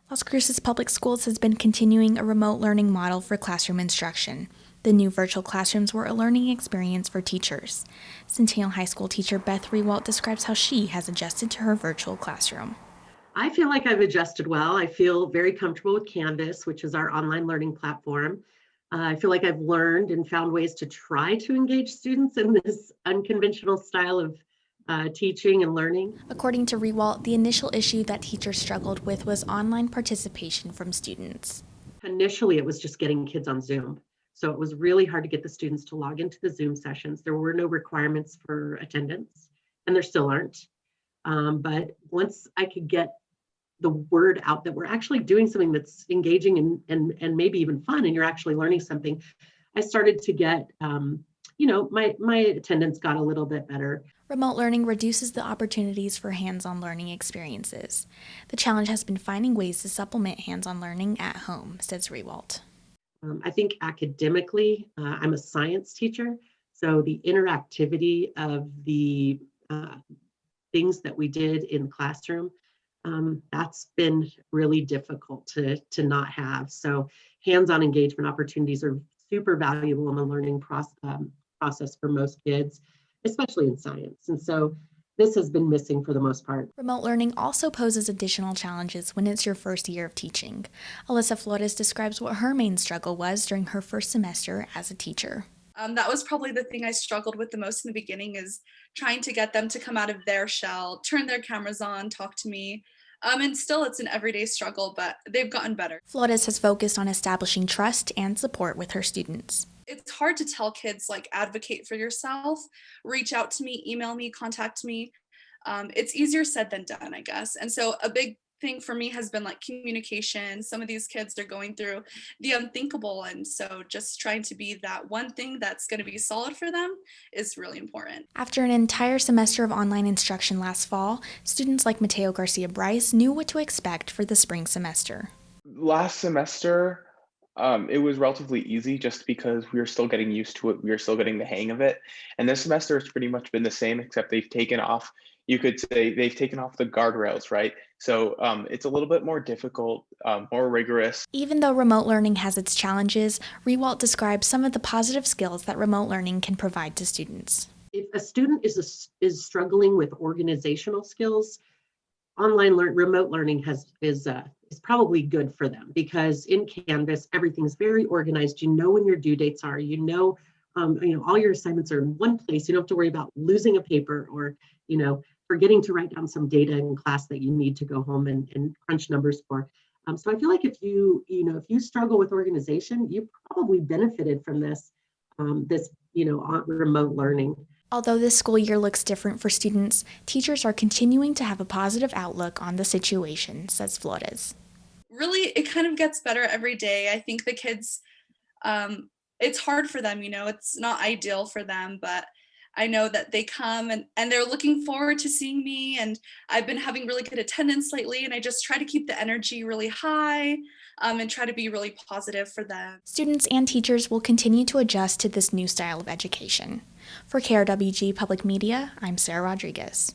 Las Cruces Public Schools has been continuing a remote learning model for classroom instruction. The new virtual classrooms were a learning experience for teachers. Centennial High School teacher Beth Rewalt describes how she has adjusted to her virtual classroom. I feel like I've adjusted well. I feel very comfortable with Canvas, which is our online learning platform. I feel like I've learned and found ways to try to engage students in this unconventional style of teaching and learning. According to Rewalt, the initial issue that teachers struggled with was online participation from students. Initially, it was just getting kids on Zoom. So it was really hard to get the students to log into the Zoom sessions. There were no requirements for attendance, and there still aren't. But once I could get the word out that we're actually doing something that's engaging and maybe even fun, and you're actually learning something, I started to get, my attendance got a little bit better. Remote learning reduces the opportunities for hands-on learning experiences. The challenge has been finding ways to supplement hands-on learning at home, says Rewalt. I think academically, I'm a science teacher, so the interactivity of the things that we did in the classroom, that's been really difficult to not have. So hands-on engagement opportunities are super valuable in the learning process for most kids, especially in science. And so this has been missing for the most part. Remote learning also poses additional challenges when it's your first year of teaching. Alyssa Flores describes what her main struggle was during her first semester as a teacher. That was probably the thing I struggled with the most in the beginning, is trying to get them to come out of their shell, turn their cameras on, talk to me. And still, it's an everyday struggle, but they've gotten better. Flores has focused on establishing trust and support with her students. It's hard to tell kids, like, advocate for yourself, reach out to me, email me, contact me. It's easier said than done, I guess. And so a big thing for me has been like communication. Some of these kids are going through the unthinkable, and so just trying to be that one thing that's going to be solid for them is really important. After an entire semester of online instruction last fall, students like Mateo Garcia Bryce knew what to expect for the spring semester. Last semester, it was relatively easy just because we were still getting used to it. We were still getting the hang of it. And this semester has pretty much been the same, except they've taken off, you could say they've taken off the guardrails, right? So it's a little bit more difficult, more rigorous. Even though remote learning has its challenges, Rewalt describes some of the positive skills that remote learning can provide to students. If a student is struggling with organizational skills, remote learning is probably good for them, because in Canvas everything's very organized. You know when your due dates are. All your assignments are in one place. You don't have to worry about losing a paper or forgetting to write down some data in class that you need to go home and crunch numbers for. So I feel like if you struggle with organization, you probably benefited from this remote learning. Although this school year looks different for students, teachers are continuing to have a positive outlook on the situation, says Flores. Really, it kind of gets better every day. I think the kids, it's hard for them, it's not ideal for them, but I know that they come and they're looking forward to seeing me, and I've been having really good attendance lately, and I just try to keep the energy really high and try to be really positive for them. Students and teachers will continue to adjust to this new style of education. For KRWG Public Media, I'm Sarah Rodriguez.